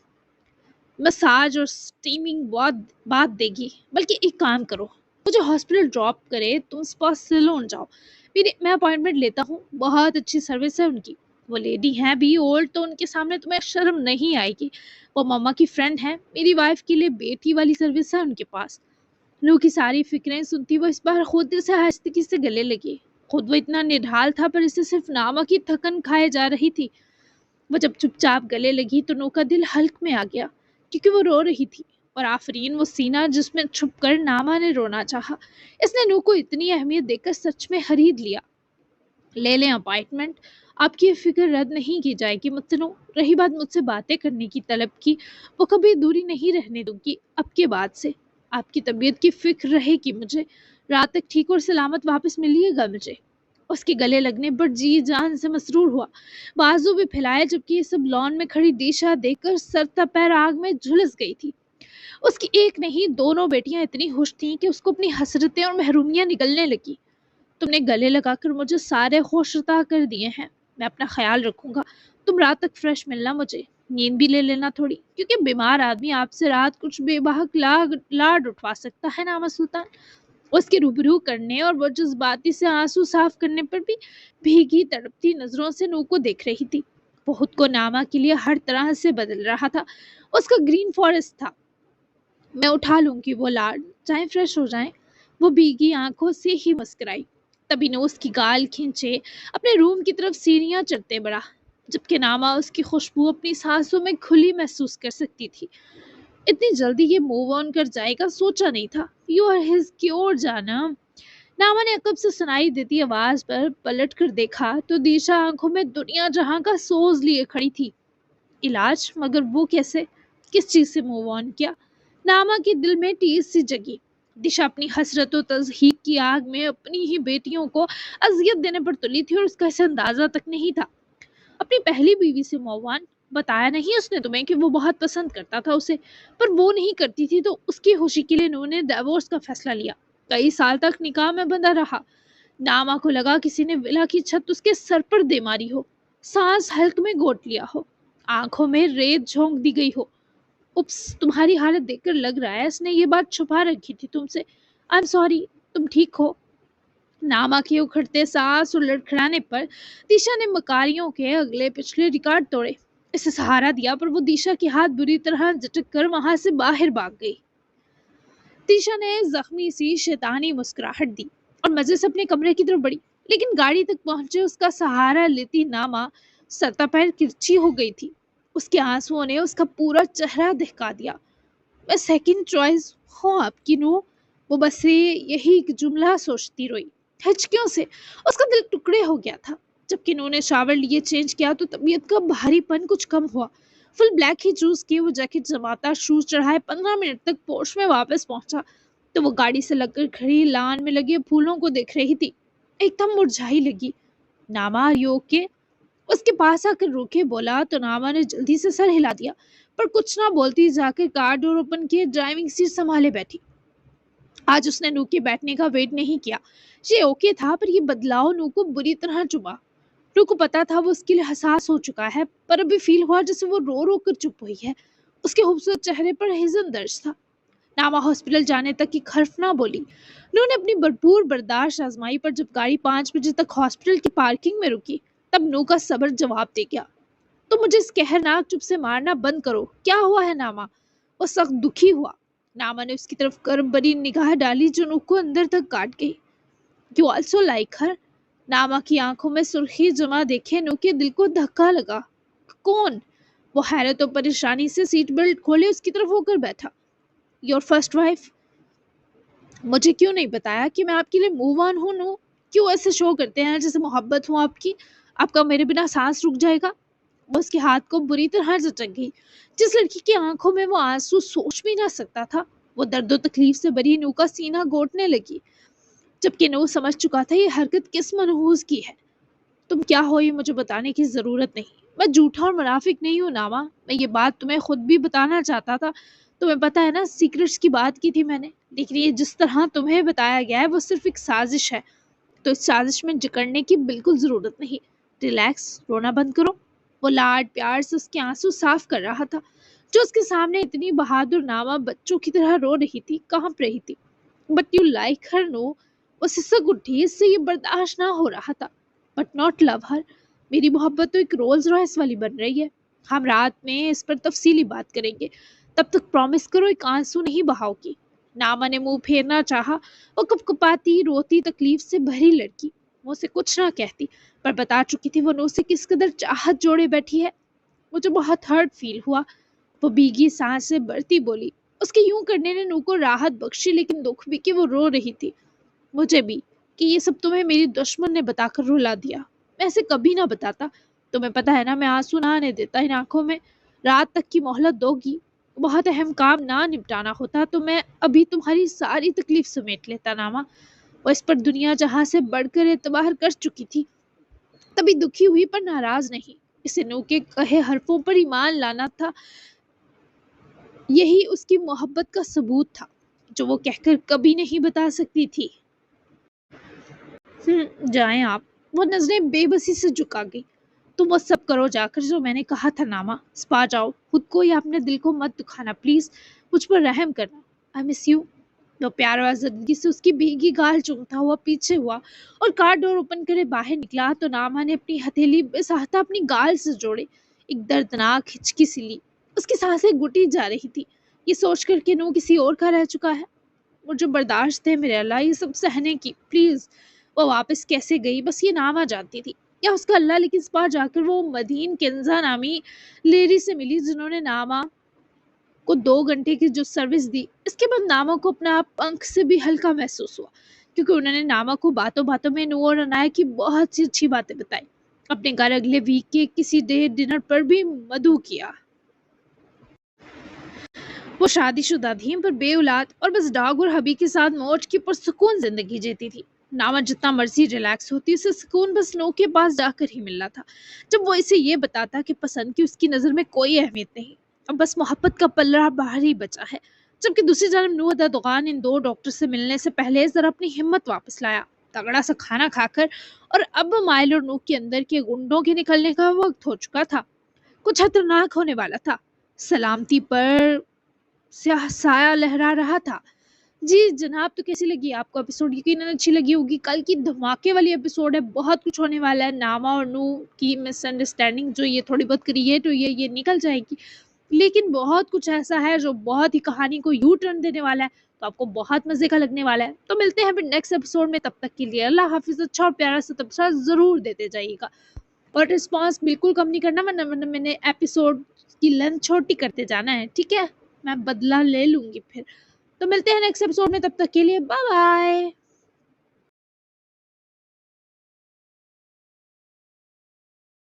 मसाज और स्टीमिंग बहुत बात देगी। बल्कि एक काम करो, मुझे हॉस्पिटल ड्रॉप करे, तुम स्पा सैलून जाओ। मैं अपॉइंटमेंट लेता हूँ, बहुत अच्छी सर्विस है उनकी। वो लेडी हैं भी ओल्ड, तो उनके सामने तुम्हें शर्म नहीं आएगी। वो मम्मा की फ्रेंड है, मेरी वाइफ के लिए बेटी वाली सर्विस है उनके पास। नू की सारी फिक्रें सुनती वो इस बार खुद से आहिस्ती से गले लगी। खुद वो इतना निढाल था, पर इसे सिर्फ नामा की थकन खाए जा रही थी। वो जब चुपचाप गले लगी तो नू का दिल हल्क में आ गया, क्योंकि वो रो रही थी। और आफरीन वो सीना जिसमें छुपकर नामा ने रोना चाहा, इसने नू को इतनी अहमियत देकर सच में खरीद लिया। ले लें अपॉइंटमेंट, आपकी ये फिक्र रद्द नहीं की जाएगी मुझसे। नू, रही बात मुझसे बातें करने की तलब की, वो कभी दूरी नहीं रहने दूंगी अब के बाद से। आपकी तबीयत की फिक्र रहेगी मुझे, रात तक ठीक और सलामत वापस मिलिएगा मुझे। उसके गले लगने पर जी जान से मसरूर हुआ, बाजू भी फैलाए, जबकि ये सब लॉन में खड़ी दिशा देखकर सर पैर आग में झुलस गई थी। उसकी एक नहीं दोनों बेटियां इतनी खुश थीं कि उसको अपनी हसरतें और महरूमियां निकलने लगी। तुमने गले लगाकर मुझे सारे होश अता कर दिए हैं, मैं अपना ख्याल रखूंगा। तुम रात तक फ्रेश मिलना, मुझे नींद भी ले लेना थोड़ी, क्योंकि बीमार आदमी आपसे रात कुछ बेबाक लाड उठवा सकता है नामा सुल्तान। उसके रूबरू करने और वो जज्बाती से आंसू साफ करने पर भी भीगी तड़पती नजरों से नू को देख रही थी। वो खुद को नामा के लिए हर तरह से बदल रहा था। उसका ग्रीन फॉरेस्ट था, मैं उठा लूंगी वो लाड, चाहे फ्रेश हो जाएं। वो भीगी आंखों से ही मुस्कुराई। तभी ने उसकी गाल खींचे अपने रूम की तरफ सीढ़ियां चढ़ते बढ़ा, जबकि नामा उसकी खुशबू अपनी सांसों में खुली महसूस कर सकती थी। इतनी जल्दी ये मूव ऑन कर जाएगा सोचा नहीं था। यू आर हिज क्योर जाना। नामा ने अकब से सुनाई देती आवाज पर पलट कर देखा तो दिशा आंखों में दुनिया जहां का सोज लिए खड़ी थी। इलाज? मगर वो कैसे? किस चीज से मूव ऑन किया? नामा के दिल में टीस सी जगी। दिशा अपनी हसरतों तज़हीक की आग में अपनी ही बेटियों को अजियत देने पर तुली थी, और उसका इसे अंदाजा तक नहीं था। अपनी पहली बीवी से मूव ऑन? बताया नहीं उसने तुम्हें कि वो बहुत पसंद करता था उसे, पर वो नहीं करती थी, तो उसकी खुशी के लिए उन्होंने डिवोर्स का फैसला लिया। कई साल तक निकाह में बंधा रहा। नामा को लगा किसी ने विला की छत उसके सर पर दे मारी हो, सांस हल्क में घोट लिया हो, आंखों में रेत झोंक दी गई हो। उप्स, तुम्हारी हालत देखकर लग रहा है इसने ये बात छुपा रखी थी तुमसे। आई एम सॉरी, तुम ठीक हो? नामा के उखड़ते सांस और लड़खड़ाने पर दिशा ने मकारियों के अगले पिछले रिकॉर्ड तोड़े। इसे सहारा दिया, पर वो दिशा के हाथ बुरी तरह झटक कर वहां से बाहर भाग गई। दिशा ने जख्मी सी शैतानी मुस्कुराहट दी और मजे से अपने कमरे की तरफ बढ़ी, लेकिन गाड़ी तक पहुंचे उसका सहारा लेती नामा सरतापैर किरची हो गई थी। उसके आंसुओं ने उसका पूरा चेहरा दहका दिया। मैं सेकंड चॉइस हूँ आपकी नू। वो बस यही एक जुमला सोचती रोई, हिचकियों से उसका दिल टुकड़े हो गया था। जबकि नू ने शावर लिए चेंज किया तो तबीयत का भारीपन कुछ कम हुआ। फुल ब्लैक ही चूज किए वो जैकेट जमाता, शूज चढ़ाए 15 मिनट तक पोर्श में वापस पहुंचा तो वो गाड़ी से लगकर खड़ी लान में लगे फूलों को देख रही थी। एकदम मुरझाई लगी। नामा योग के उसके पास आकर रुके, बोला तो नामा ने जल्दी से सर हिला दिया, पर कुछ ना बोलती जाकर कार डोर ओपन किए ड्राइविंग सीट संभाले बैठी। आज उसने नू के बैठने का वेट नहीं किया। ये ओके था, पर ये बदलाव नू को बुरी तरह चुभा। नू को पता था वो उसके लिए हसास हो चुका है, पर अभी फील हुआ जैसे वो रो रो कर चुप हुई है। उसके खूबसूरत चेहरे पर हिजन दर्ज था। नामा हॉस्पिटल जाने तक की खर्फ ना बोली। नू ने अपनी भरपूर बर्दाश्त आजमाई, पर जब गाड़ी 5 बजे तक हॉस्पिटल की पार्किंग में रुकी तब नू का सब्र जवाब दे गया। तो मुझे इस कहरनाक चुप से मारना बंद करो, क्या हुआ है नामा? वो सख्त दुखी हुआ। नामा ने उसकी तरफ कर्म भरी निगाह डाली जो नू को अंदर तक काट गई। यू ऑल्सो लाइक हर? नामा की आंखों में सुर्खी जमा देखे नू के दिल को धक्का लगा। कौन? वो हैरत और परेशानी से सीट बेल्ट खोले उसकी तरफ होकर बैठा। Your first wife. मुझे क्यों नहीं बताया कि मैं आपके लिए मूव ऑन हूं नू? क्यों ऐसे शो करते हैं जैसे मोहब्बत हूं आपकी? आपका मेरे बिना सांस रुक जाएगा? वो उसके हाथ को बुरी तरह झटक गई। जिस लड़की की आंखों में वो आंसू सोच भी ना सकता था, वो दर्द तकलीफ से भरी नू का सीना घोटने लगी। जबकि नू समझ चुका था ये हरकत किस मनहूस की है। तुम क्या हो ये मुझे बताने की जरूरत नहीं। मैं झूठा और मुनाफिक नहीं हूँ नामा, मैं ये बात तुम्हें खुद भी बताना चाहता था। तुम्हें पता है ना, सीक्रेट्स की बात की थी मैंने, लेकिन ये जिस तरह तुम्हें बताया गया है वो सिर्फ एक साजिश है। तो इस साजिश में जकड़ने की बिल्कुल जरूरत नहीं। रिलैक्स, रोना बंद करो। वो लाड प्यार से उसके आंसू साफ कर रहा था। जो उसके सामने इतनी बहादुर नामा बच्चों की तरह रो रही थी, कांप रही थी। But you like her no. वो सिसक उठी, इससे ये बर्दाश्त ना हो रहा था। बट नॉट लव हर। मेरी मोहब्बत तो एक रोल्स रॉयस वाली बन रही है। हम रात में इस पर तफसीली बात करेंगे। तब तक प्रॉमिस करो एक आंसू नहीं बहाओगी। नामा ने मुंह फेरना चाहा। वो कपकपाती रोती तकलीफ से भरी लड़की मुझसे कुछ ना कहती, पर बता चुकी थी वो नू से किस कदर चाहत जोड़े बैठी है। मुझे बहुत हर्ट फील हुआ। वो भीगी सांस से बढ़ती बोली। उसके यूं करने ने नू को राहत बख्शी, लेकिन दुख भी कि वो रो रही थी। मुझे भी, कि ये सब तुम्हें मेरी दुश्मन ने बताकर रुला दिया। मैं ऐसे कभी ना बताता। तुम्हें पता है ना, मैं आंसू ना आने देता इन आंखों में। रात तक की मोहलत दोगी। बहुत अहम काम ना निपटाना होता तो मैं अभी तुम्हारी सारी तकलीफ समेट लेता नामा। वो इस पर दुनिया जहां से बढ़कर एतबार कर चुकी थी। तभी दुखी हुई पर नाराज नहीं। इसे नू के कहे हरफों पर ईमान लाना था। यही उसकी मोहब्बत का सबूत था, जो वो कहकर कभी नहीं बता सकती थी। जाएं आप। वो नजरें बेबसी से झुका गई। तुम वो सब करो जाकर जो मैंने कहा था नामा। स्पा जाओ, खुद को या अपने दिल को मत दुखाना प्लीज। मुझ पर रहम करना। I miss you. वो प्यार आजदगी से उसकी भीगी गाल चूमता हुआ पीछे हुआ और कार डोर ओपन करे बाहर निकला तो नामा ने अपनी हथेली बेसहाता अपनी गाल से जोड़े। एक दर्दनाक हिचकी सी ली। उसकी सांसें घुटी जा रही थी। ये सोचकर कि नू किसी और का रह चुका है। मुझे बर्दाश्त है मेरे अल्लाह ये सब सहने की, प्लीज। वो वापस कैसे गई बस ये नामा जानती थी, या उसका अल्लाह, लेकिन इस बार जाकर वो मदीन केंजा नामी लेडी से मिली जिन्होंने नामा को 2 घंटे की जो सर्विस दी। इसके बाद नामा को अपना आप पंख से भी हल्का महसूस हुआ, क्योंकि उन्होंने नामा को बातों बातों में नूर और अनाया की बहुत सी अच्छी बातें बताई। अपने घर अगले वीक के किसी डे डिनर पर भी मधु किया। वो शादीशुदा थी पर बेऔलाद और बस डाग और हबी के साथ मौज की पुरसुकून जिंदगी जीती थी। नामा जितना मर्जी रिलैक्स होती, उसे सुकून बस नो के पास जाकर ही मिलना था। जब वो इसे ये बताता कि पसंद की उसकी नज़र में कोई अहमियत नहीं, अब बस मोहब्बत का पल्ला बाहर ही बचा है। जबकि दूसरी जानब नूह ददगान इन 2 डॉक्टर से मिलने से पहले जरा अपनी हिम्मत वापस लाया, तगड़ा सा खाना खाकर। और अब माइल और नूह के अंदर के गुंडों के निकलने का वक्त हो चुका था। कुछ खतरनाक होने वाला था। सलामती पर स्याह साया लहरा रहा था। जी जनाब, तो कैसी लगी आपको एपिसोड? यकीनन अच्छी लगी होगी। कल की धमाके वाली एपिसोड है, बहुत कुछ होने वाला है। नामा और नू की मिसअंडरस्टैंडिंग जो ये थोड़ी बहुत क्रिएट हुई है, ये निकल जाएगी। लेकिन बहुत कुछ ऐसा है जो बहुत ही कहानी को यू टर्न देने वाला है, तो आपको बहुत मजे का लगने वाला है। तो मिलते हैं फिर नेक्स्ट एपिसोड में। तब तक के लिए अल्लाह हाफिज। अच्छा और प्यारा सा तबसरा जरूर देते जाइएगा, और रिस्पॉन्स बिल्कुल कम नहीं करना, वरना मैंने एपिसोड की लेंथ छोटी करते जाना है, ठीक है? मैं बदला ले लूंगी फिर। तो मिलते हैं नेक्स्ट एपिसोड में, तब तक के लिए बाय बाय।